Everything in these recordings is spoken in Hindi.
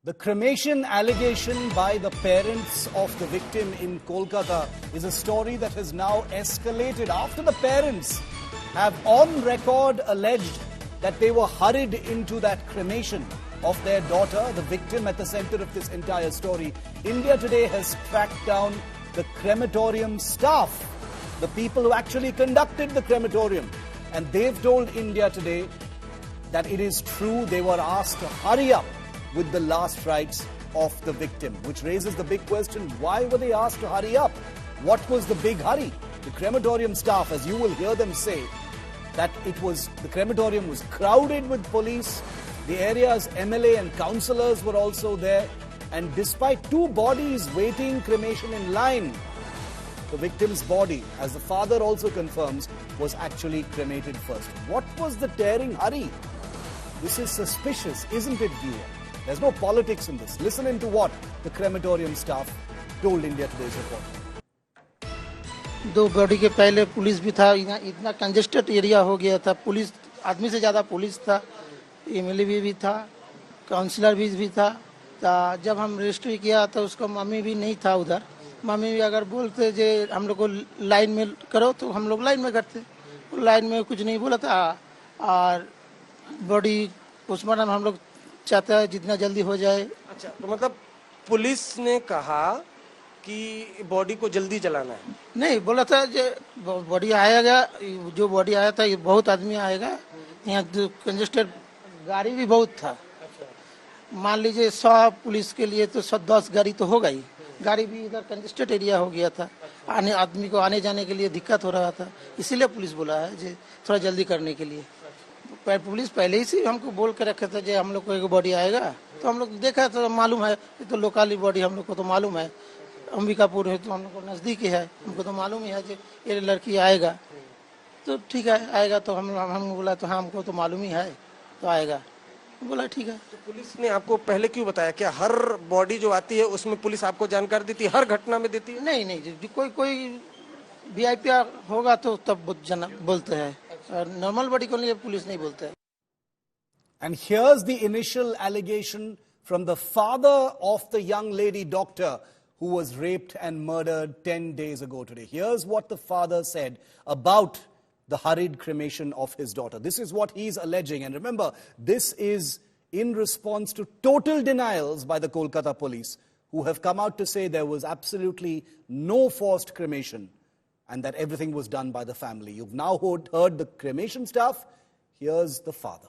The cremation allegation by the parents of the victim in Kolkata is a story that has now escalated after the parents have on record alleged that they were hurried into that cremation of their daughter, the victim at the center of this entire story. India Today has tracked down the crematorium staff, the people who actually conducted the crematorium, and they've told India Today that it is true they were asked to hurry up with the last rites of the victim, which raises the big question, why were they asked to hurry up? What was the big hurry? The crematorium staff, as you will hear them say, that the crematorium was crowded with police, the area's MLA and councillors were also there, and despite two bodies waiting cremation in line, the victim's body, as the father also confirms, was actually cremated first. What was the tearing hurry? This is suspicious, isn't it, viewer? There's no politics in this. Listen into what the crematorium staff told India Today's report. दो बॉडी के पहले पुलिस भी था, इतना कंजेस्टेड एरिया हो गया था, पुलिस आदमी से ज़्यादा पुलिस था, एमएलए भी था, काउंसलर भी था। जब हम रजिस्ट्री किया तो उसका मम्मी भी नहीं था उधर। मम्मी भी अगर बोलते जे हम लोग को लाइन में करो तो हम लोग लाइन में करते, लाइन में कुछ नहीं बोला था। और बॉडी पोस्टमार्टम हम लोग चाहता है जितना जल्दी हो जाए। अच्छा, तो मतलब पुलिस ने कहा कि बॉडी को जल्दी जलाना है? नहीं, बोला था जो बॉडी आएगा, जो बॉडी आया था ये बहुत आदमी आएगा, यहाँ कंजेस्टेड गाड़ी भी बहुत था। मान लीजिए 100 पुलिस के लिए तो 110 गाड़ी तो होगा ही, गाड़ी भी इधर कंजेस्टेड एरिया हो गया था, आदमी को आने जाने के लिए दिक्कत हो रहा था, इसीलिए पुलिस बोला है जो थोड़ा जल्दी करने के लिए। पुलिस पहले ही से हमको बोल के रखे थे जो हम लोग को एक बॉडी आएगा, तो हम लोग देखा तो मालूम है, ये तो लोकली बॉडी हम लोग को तो मालूम है, अंबिकापुर है तो हम लोग को नज़दीक ही है, हमको तो मालूम ही है कि ये लड़की आएगा, तो ठीक है आएगा। तो हम बोला तो हाँ हमको तो मालूम ही है तो आएगा, बोला ठीक है। तो पुलिस ने आपको पहले क्यों बताया? क्या हर बॉडी जो आती है उसमें पुलिस आपको जानकारी देती है, हर घटना में देती है? नहीं, कोई VIP होगा तो तब बोलते हैं, नॉर्मल बॉडी को लिए पुलिस नहीं बोलते है। And here's the initial allegation from the father of the young lady doctor who was raped and murdered 10 days ago today. Here's what the father said about the hurried cremation of his daughter. This is what he's alleging. And remember, this is in response to total denials by the Kolkata police, who have come out to say there was absolutely no forced cremation and that everything was done by the family. You've now heard the cremation staff. Here's the father.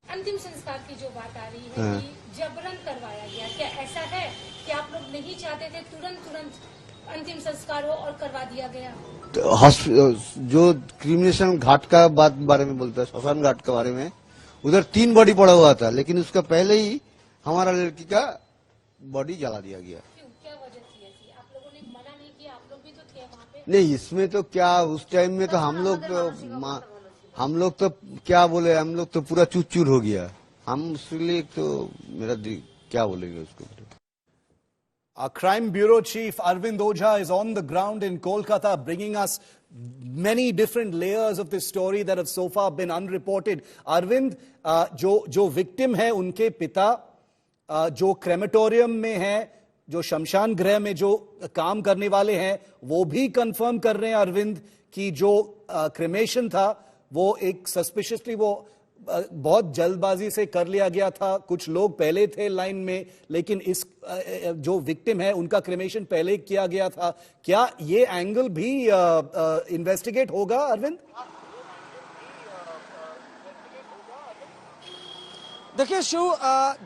अंतिम संस्कार की जो बात आ रही है कि जबरन करवाया गया, क्या ऐसा है कि आप लोग नहीं चाहते थे तुरंत अंतिम संस्कार हो और करवा दिया गया? तो जो क्रिमिनेशन घाट का बारे में बोलता है, श्मशान घाट के बारे में, उधर 3 बॉडी पड़ा हुआ था, लेकिन उसका पहले ही हमारा लड़की का बॉडी जला दिया गया। क्यों, क्या वजह थी ऐसी? आप लोगों ने मना नहीं किया? आप लोग भी तो थे वहाँ पे। नहीं, इसमें तो क्या उस टाइम में तो हम लोग तो क्या बोले, हम लोग तो पूरा चूर हो गया। हम उसके लिए तो मेरा क्या बोलेंगे उसको। Our Crime Bureau Chief Arvind Ojha is on the ground in Kolkata, bringing us many different layers of this story that have so far been unreported. Arvind, जो victim है, उनके पिता जो क्रेमेटोरियम में है, जो शमशान गृह में जो काम करने वाले हैं, वो भी कंफर्म कर रहे हैं अरविंद कि जो क्रेमेशन था वो एक सस्पिशियसली वो बहुत जल्दबाजी से कर लिया गया था। कुछ लोग पहले थे लाइन में, लेकिन इस जो विक्टिम है उनका क्रेमेशन पहले किया गया था। क्या ये एंगल भी इन्वेस्टिगेट होगा अरविंद? देखिए शिव,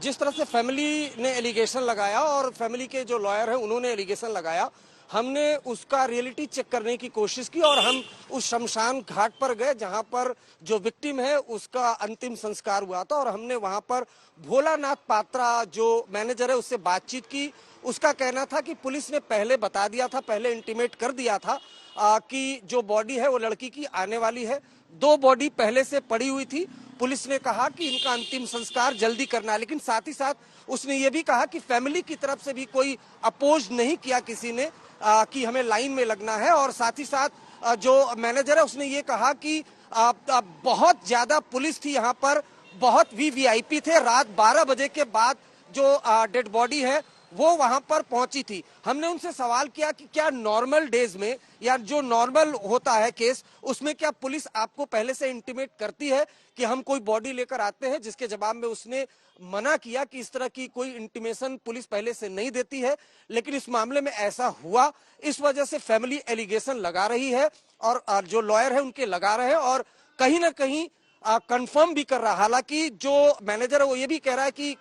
जिस तरह से फैमिली ने एलिगेशन लगाया और फैमिली के जो लॉयर हैं उन्होंने एलिगेशन लगाया, हमने उसका रियलिटी चेक करने की कोशिश की और हम उस शमशान घाट पर गए जहां पर जो विक्टिम है उसका अंतिम संस्कार हुआ था और हमने वहां पर भोलानाथ पात्रा जो मैनेजर है उससे बातचीत की। उसका कहना था कि पुलिस ने पहले बता दिया था, पहले इंटीमेट कर दिया था कि जो बॉडी है वो लड़की की आने वाली है। 2 बॉडी पहले से पड़ी हुई थी। पुलिस ने कहा कि इनका अंतिम संस्कार जल्दी करना है, लेकिन साथ ही साथ उसने ये भी कहा कि फैमिली की तरफ से भी कोई अपोज नहीं किया किसी ने कि हमें लाइन में लगना है। और साथ ही साथ जो मैनेजर है उसने ये कहा कि बहुत ज्यादा पुलिस थी यहाँ पर बहुत वीवीआईपी थे। रात 12 बजे के बाद जो डेड बॉडी है वो वहां पर पहुंची थी। हमने उनसे सवाल किया कि क्या नॉर्मल डेज में या जो नॉर्मल होता है केस, उसमें क्या पुलिस आपको पहले से इंटीमेट करती है कि हम कोई बॉडी लेकर आते हैं, जिसके जवाब में उसने मना किया कि इस तरह की कोई इंटीमेशन पुलिस पहले से नहीं देती है। लेकिन इस मामले में ऐसा हुआ, इस वजह से फैमिली एलिगेशन लगा रही है और जो लॉयर है उनके लगा रहे हैं और कहीं ना कहीं कंफर्म भी कर रहा है। हालांकि जो मैनेजर है वो ये भी कह रहा है कि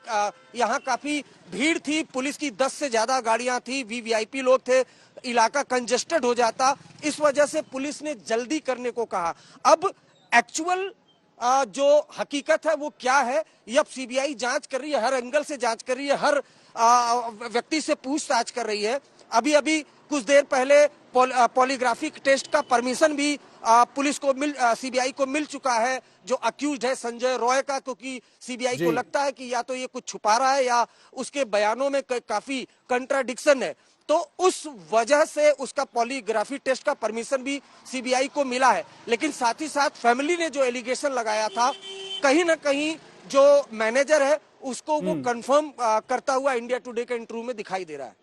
यहाँ काफी भीड़ थी, पुलिस की 10 से ज्यादा गाड़ियां थी, वीवीआईपी लोग थे, इलाका कंजेस्टेड हो जाता, इस वजह से पुलिस ने जल्दी करने को कहा। अब एक्चुअल जो हकीकत है वो क्या है, ये अब सीबीआई जांच कर रही है, हर एंगल से जांच कर रही है, हर व्यक्ति से पूछताछ कर रही है। अभी अभी कुछ देर पहले पॉलीग्राफिक टेस्ट का परमिशन भी पुलिस को सीबीआई को मिल चुका है, जो अक्यूज्ड है संजय रॉय का, क्योंकि सीबीआई को लगता है कि या तो ये कुछ छुपा रहा है या उसके बयानों में काफी कंट्राडिक्शन है, तो उस वजह से उसका पॉलीग्राफी टेस्ट का परमिशन भी सीबीआई को मिला है। लेकिन साथ ही साथ फैमिली ने जो एलिगेशन लगाया था, कहीं ना कहीं जो मैनेजर है उसको वो कंफर्म करता हुआ इंडिया टुडे के इंटरव्यू में दिखाई दे रहा है।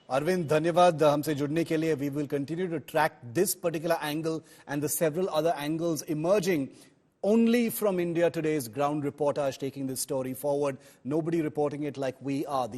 अरविंद, धन्यवाद हमसे जुड़ने के लिए। We will continue to track this particular angle and the several other angles emerging only from India Today's ground reportage taking this story forward. Nobody reporting it like we are.